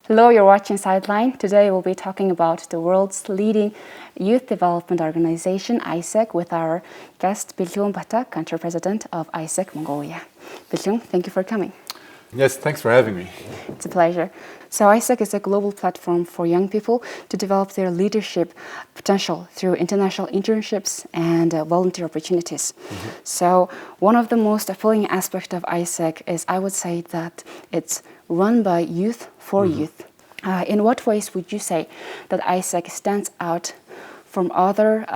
Hello, you're watching Sightline. Today we'll be talking about the world's leading youth development organization, AIESEC, with our guest Bilguun Bataa, country president of AIESEC Mongolia. Bilguun, thank you for coming. Yes, thanks for having me. It's a pleasure. So AIESEC is a global platform for young people to develop their leadership potential through international internships and volunteer opportunities. So one of the most appealing aspects of AIESEC is, I would say, that it's run by youth for youth. In what ways would you say that AIESEC stands out from other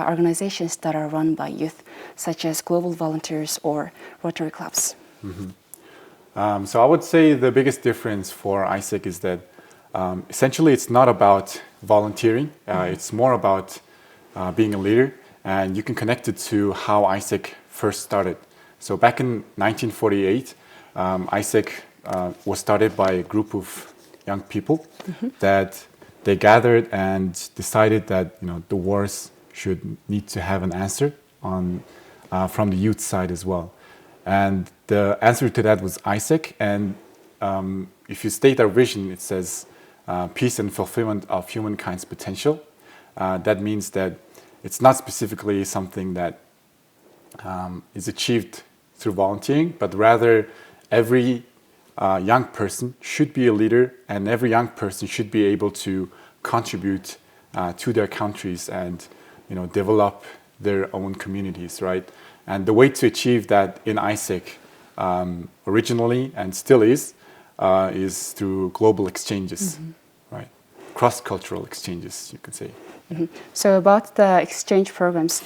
organizations that are run by youth, such as Global Volunteers or Rotary Clubs? So I would say the biggest difference for AIESEC is that essentially it's not about volunteering. It's more about being a leader, and you can connect it to how AIESEC first started. So back in 1948, AIESEC was started by a group of young people that they gathered and decided that the wars should need to have an answer on from the youth side as well. And the answer to that was AIESEC. And if you state our vision, it says peace and fulfillment of humankind's potential. That means that it's not specifically something that is achieved through volunteering, but rather every young person should be a leader, and every young person should be able to contribute to their countries and develop their own communities, right? And the way to achieve that in AIESEC originally and still is through global exchanges, right? Cross-cultural exchanges, you could say. So about the exchange programs,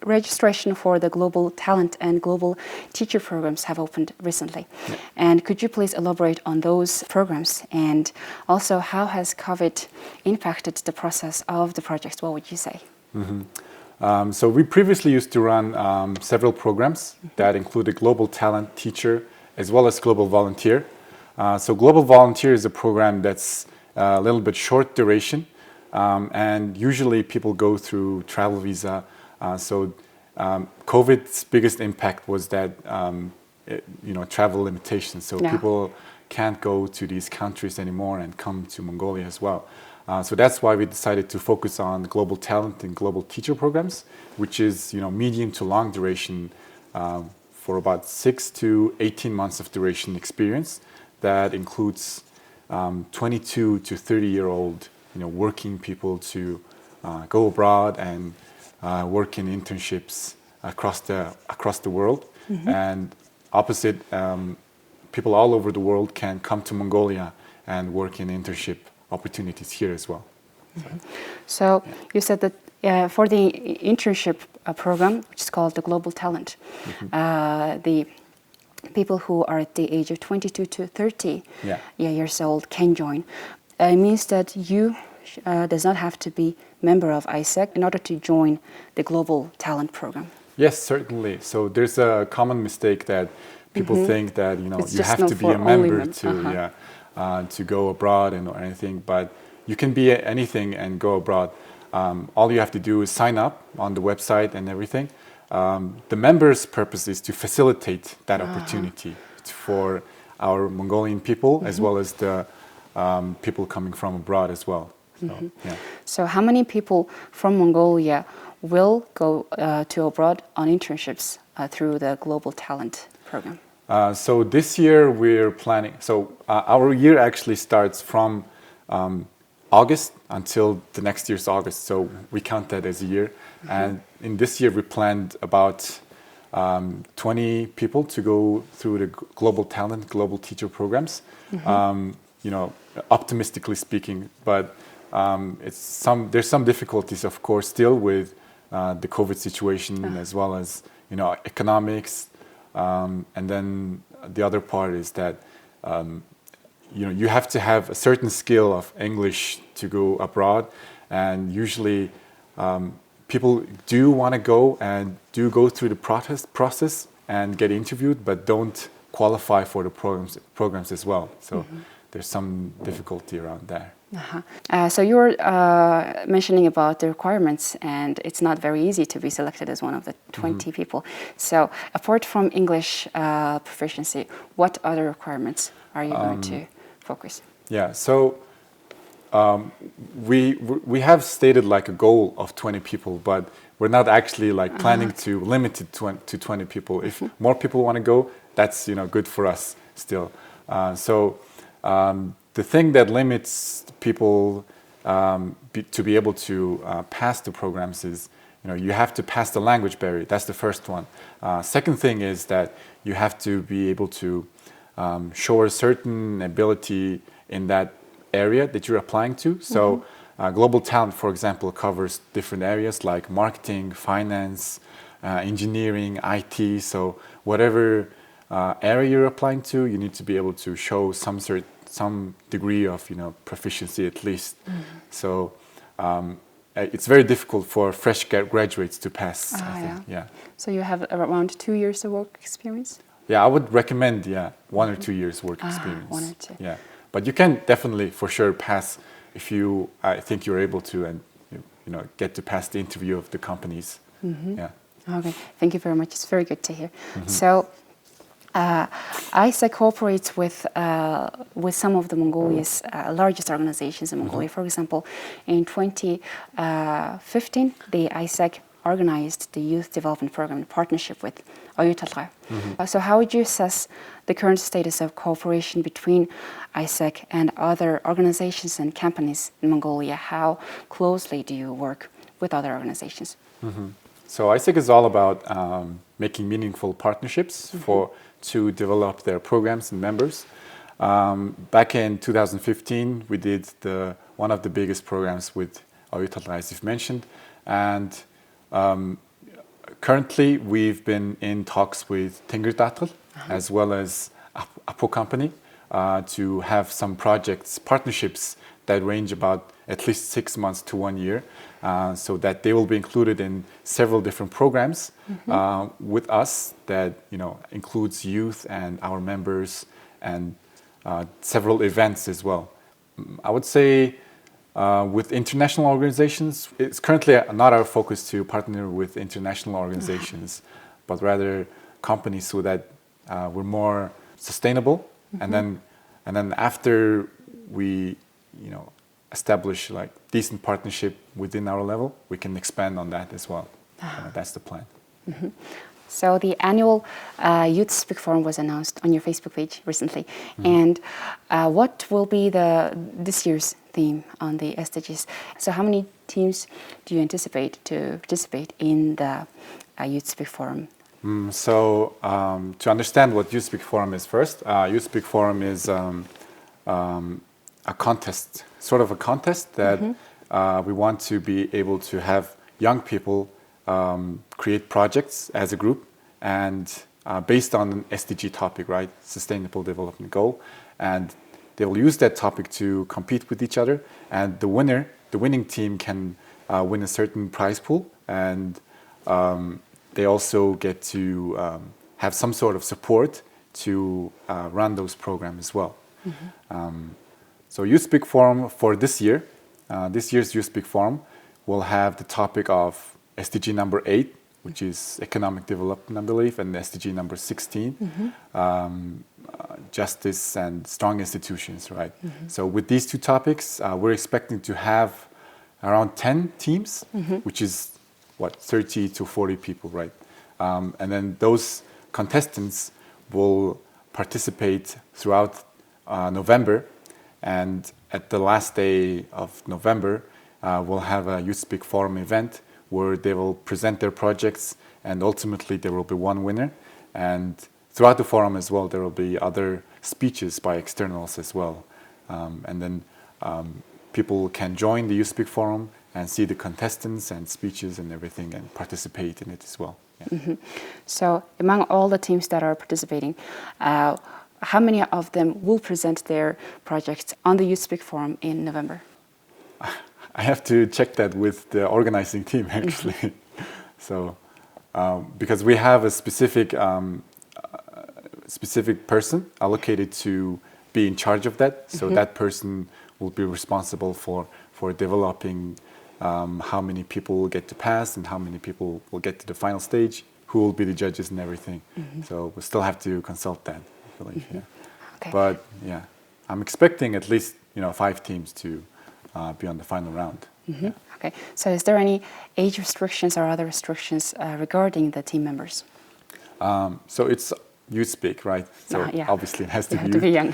registration for the global talent and global teacher programs have opened recently. And could you please elaborate on those programs, and also how has COVID impacted the process of the projects? What would you say? So we previously used to run several programs that included Global Talent Teacher as well as Global Volunteer. So Global Volunteer is a program that's a little bit short duration, and usually people go through travel visa. So COVID's biggest impact was that travel limitations. So people can't go to these countries anymore and come to Mongolia as well. So that's why we decided to focus on global talent and global teacher programs, which is medium to long duration for about 6 to 18 months of duration experience that includes 22 to 30-year-old working people to go abroad and work in internships across the world. And opposite, people all over the world can come to Mongolia and work in internship opportunities here as well. So you said that for the internship program, which is called the Global Talent, the people who are at the age of 22 to 30 years old can join. It means that you does not have to be member of AIESEC in order to join the Global Talent program. Yes, certainly. So there's a common mistake that people think that you have to be a member to go abroad or anything, but you can be anything and go abroad. All you have to do is sign up on the website and everything. The members' purpose is to facilitate that opportunity for our Mongolian people as well as the people coming from abroad as well. So how many people from Mongolia will go to abroad on internships through the Global Talent program? So this year we're planning, our year actually starts from August until the next year's August. So we count that as a year. And in this year we planned about 20 people to go through the Global Talent, Global Teacher programs. Optimistically speaking, but there's some difficulties, of course, still with the COVID situation as well as economics. And then the other part is that you have to have a certain skill of English to go abroad, and usually people do want to go and do go through the process and get interviewed, but don't qualify for the programs as well. So there's some difficulty around there. So you were mentioning about the requirements, and it's not very easy to be selected as one of the 20 people. So apart from English proficiency, what other requirements are you going to focus? Yeah, so we have stated like a goal of 20 people, but we're not actually like planning to limit it to 20 people. If more people want to go, that's good for us still. The thing that limits people to be able to pass the programs is you have to pass the language barrier. That's the first one. Second thing is that you have to be able to show a certain ability in that area that you're applying to. So global talent, for example, covers different areas like marketing, finance, engineering, IT. So whatever area you're applying to, you need to be able to show some degree of proficiency at least. So it's very difficult for fresh graduates to pass. I think. Yeah. So you have around 2 years of work experience? Yeah, I would recommend 1 or 2 years work experience. 1 or 2. Yeah, but you can definitely for sure pass if I think you're able to, and get to pass the interview of the companies. Yeah. Okay, thank you very much. It's very good to hear. So AIESEC cooperates with some of the Mongolia's largest organizations in Mongolia. For example, in 2015, the AIESEC organized the Youth Development Program in partnership with AIESEC. So how would you assess the current status of cooperation between AIESEC and other organizations and companies in Mongolia? How closely do you work with other organizations? So AIESEC is all about making meaningful partnerships to develop their programs and members. Back in 2015, we did one of the biggest programs with AIESEC, as you've mentioned, and currently we've been in talks with Tengritatl as well as Apo Company to have some partnerships that range about at least 6 months to 1 year, so that they will be included in several different programs with us that includes youth and our members and several events as well. I would say with international organizations, it's currently not our focus to partner with international organizations, but rather companies so that we're more sustainable. And then after we establish like decent partnership within our level, we can expand on that as well. That's the plan. So the annual YouthSpeak Forum was announced on your Facebook page recently. And what will be this year's theme on the SDGs? So how many teams do you anticipate to participate in the YouthSpeak Forum? So to understand what YouthSpeak Forum is first, YouthSpeak Forum is a contest, sort of a contest that we want to be able to have young people create projects as a group and based on an SDG topic, right? Sustainable Development Goal. And they will use that topic to compete with each other. And the winning team can win a certain prize pool. And they also get to have some sort of support to run those programs as well. So YouthSpeak Forum for this year's YouthSpeak Forum will have the topic of SDG number 8, which is economic development, I believe, and SDG number 16, justice and strong institutions, right? So with these two topics, we're expecting to have around 10 teams, which is 30 to 40 people, right? And then those contestants will participate throughout November, and at the last day of November, we'll have a YouthSpeak Forum event where they will present their projects, and ultimately there will be one winner. And throughout the forum as well, there will be other speeches by externals as well. And then people can join the YouthSpeak Forum and see the contestants and speeches and everything and participate in it as well. Yeah. So among all the teams that are participating, how many of them will present their projects on the YouthSpeak Forum in November? I have to check that with the organizing team, actually. So, because we have a specific person allocated to be in charge of that. So that person will be responsible for developing how many people will get to pass and how many people will get to the final stage, who will be the judges and everything. So we still have to consult that, I believe. Yeah. Okay. But yeah, I'm expecting at least 5 teams to be on the final round. Mm-hmm. Okay. So is there any age restrictions or other restrictions regarding the team members? So it's YouthSpeak, right? So Yeah. obviously it has to You be have to be young.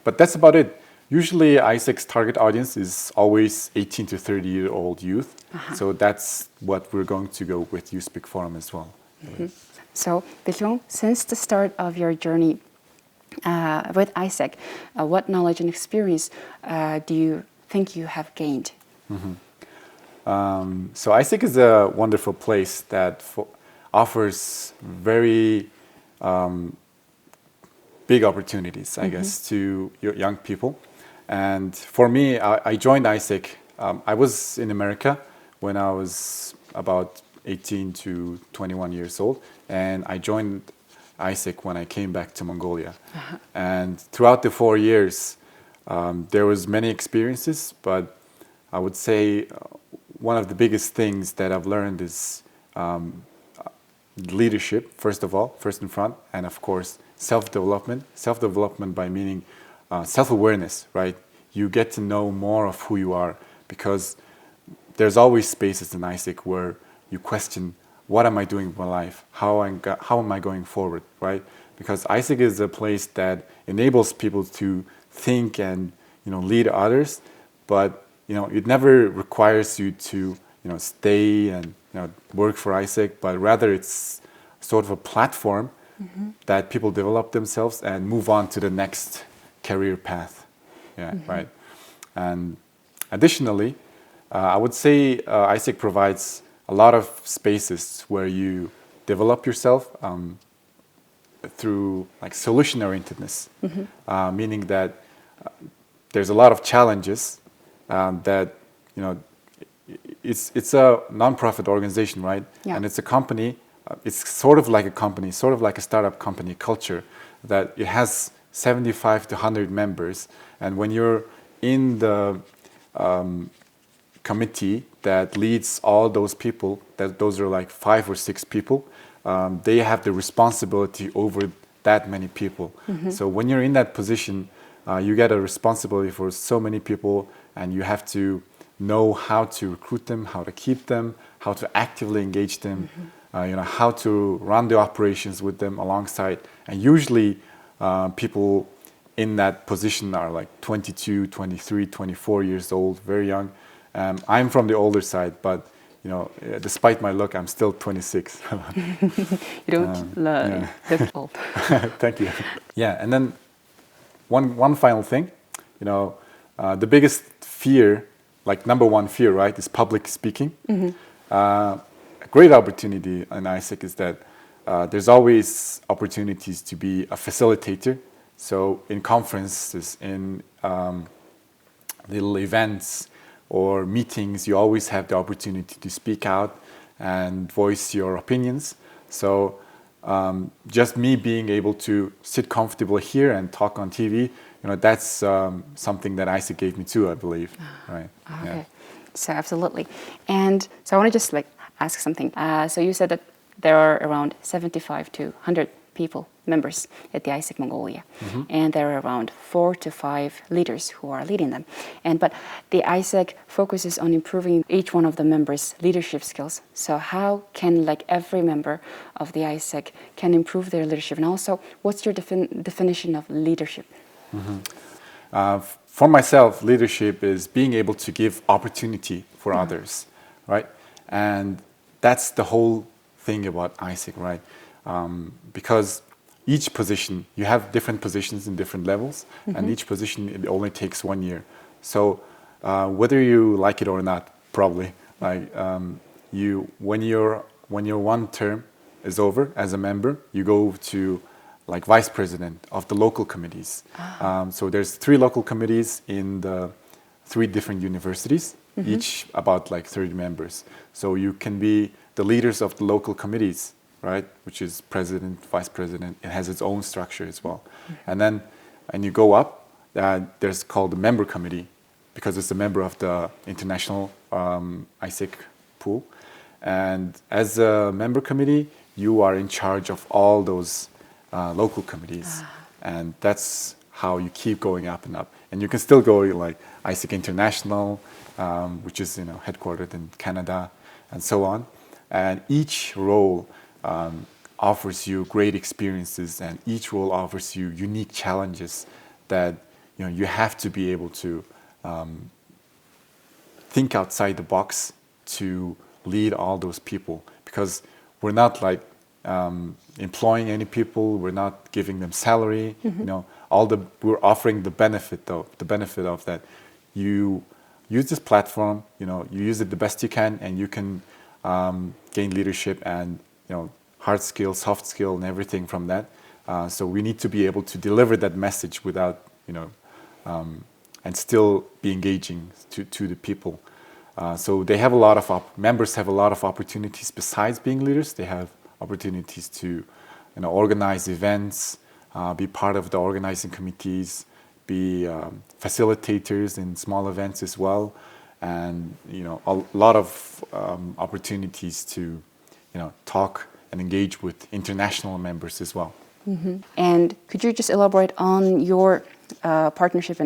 but that's about it. Usually AIESEC's target audience is always 18 to 30-year-old youth. So that's what we're going to go with YouthSpeak Forum as well. Mm-hmm. So Bilguun, since the start of your journey with AIESEC, what knowledge and experience do you think you have gained? So AIESEC is a wonderful place that offers very big opportunities, I guess, to young people. And for me, I joined AIESEC. I was in America when I was about 18 to 21 years old, and I joined AIESEC when I came back to Mongolia. And throughout the 4 years, there was many experiences, but I would say one of the biggest things that I've learned is leadership, first of all, first in front, and of course, self-development. Self-development by meaning self-awareness, right? You get to know more of who you are, because there's always spaces in AIESEC where you question, what am I doing with my life? How am I going forward, right? Because AIESEC is a place that enables people to think and lead others, but it never requires you to stay and work for AIESEC, but rather it's sort of a platform that people develop themselves and move on to the next career path. Yeah, right. And additionally, I would say AIESEC provides a lot of spaces where you develop yourself through like solution orientedness, meaning that there's a lot of challenges that it's a non-profit organization, right? Yeah. And it's a company. It's sort of like a company, sort of like a startup company culture, that it has 75 to 100 members. And when you're in the committee that leads all those people, those are like 5 or 6 people, they have the responsibility over that many people. So when you're in that position, you get a responsibility for so many people, and you have to know how to recruit them, how to keep them, how to actively engage them, how to run the operations with them alongside. And usually people in that position are like 22, 23, 24 years old, very young. I'm from the older side, but despite my look, I'm still 26. You don't look old. Thank you. Yeah, and then one final thing, the biggest fear, like number one fear, right, is public speaking. A great opportunity in AIESEC is that there's always opportunities to be a facilitator. So in conferences, in little events or meetings, you always have the opportunity to speak out and voice your opinions. So just me being able to sit comfortably here and talk on TV, that's something that AIESEC gave me too, I believe. Right. Okay. Yeah. So absolutely. And so I want to just ask something. So you said that there are around 75 to 100 people, members at the AIESEC Mongolia, and there are around 4 to 5 leaders who are leading them. But the AIESEC focuses on improving each one of the members' leadership skills. So how can every member of the AIESEC can improve their leadership? And also, what's your definition of leadership? For myself, leadership is being able to give opportunity for others, right? And that's the whole thing about AIESEC, right? Because each position, you have different positions in different levels, and each position, it only takes 1 year. So whether you like it or not, probably, when your one term is over as a member, you go to vice president of the local committees. So there's 3 local committees in the 3 different universities, each about 30 members. So you can be the leaders of the local committees, right? Which is president, vice president. It has its own structure as well. And then, you go up, there's called the member committee, because it's a member of the international AIESEC pool. And as a member committee, you are in charge of all those local committees. And that's how you keep going up and up. And you can still go like AIESEC International, which is headquartered in Canada, and so on. And each role offers you great experiences, and each role offers you unique challenges that you have to be able to think outside the box to lead all those people, because we're not like employing any people, we're not giving them salary. We're offering the benefit of that. You use this platform, you use it the best you can, and you can gain leadership and hard skill, soft skill, and everything from that. So we need to be able to deliver that message without and still be engaging to the people. So they have a lot of members have a lot of opportunities besides being leaders. They have opportunities to organize events, be part of the organizing committees, be facilitators in small events as well, and a lot of opportunities to talk and engage with international members as well. And could you just elaborate on your partnership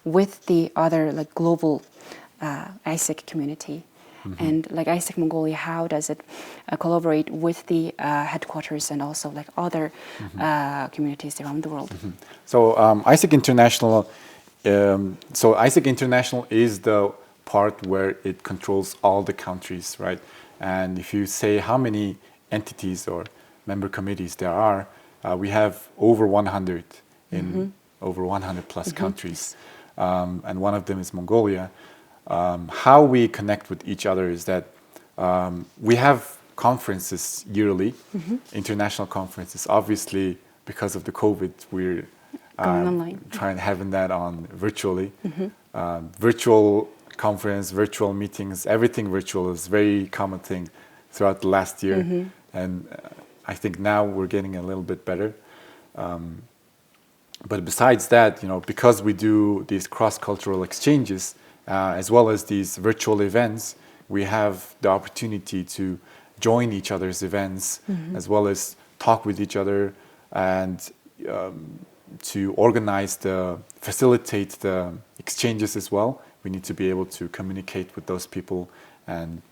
with the other global AIESEC community? And AIESEC Mongolia, how does it collaborate with the headquarters and also other communities around the world? So AIESEC International, AIESEC International is the part where it controls all the countries, right? And if you say how many entities or member committees there are, we have over 100 in over 100 plus countries, and one of them is Mongolia. How we connect with each other is that we have conferences yearly, international conferences. Obviously, because of the COVID, we're having that on virtually. Virtual conference, virtual meetings, everything virtual is a very common thing throughout the last year. And I think now we're getting a little bit better. But besides that, because we do these cross-cultural exchanges, as well as these virtual events, we have the opportunity to join each other's events, as well as talk with each other, and to facilitate the exchanges as well. We need to be able to communicate with those people. And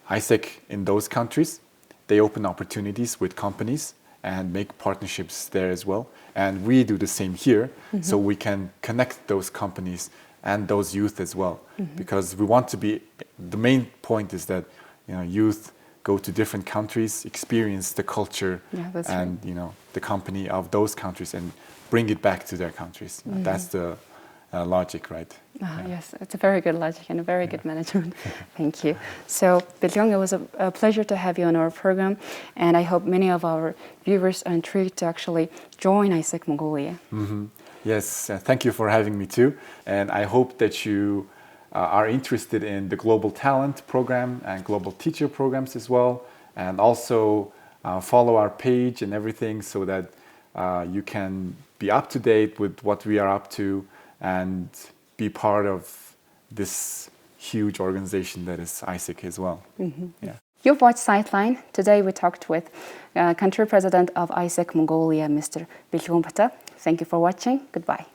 AIESEC in those countries, they open opportunities with companies and make partnerships there as well. And we do the same here, so we can connect those companies and those youth as well, because we want to be. The main point is that youth go to different countries, experience the culture and the company of those countries, and bring it back to their countries. That's the logic, right? Yes, it's a very good logic and a very good management. Thank you. So, Bilguun, it was a pleasure to have you on our program, and I hope many of our viewers are intrigued to actually join AIESEC Mongolia. Yes, thank you for having me too. And I hope that you are interested in the Global Talent Program and Global Teacher Programs as well. And also follow our page and everything so that you can be up to date with what we are up to and be part of this huge organization that is AIESEC as well. You've watched Sightline. Today we talked with Country President of AIESEC Mongolia, Mr. Bilguun Bataa. Thank you for watching. Goodbye.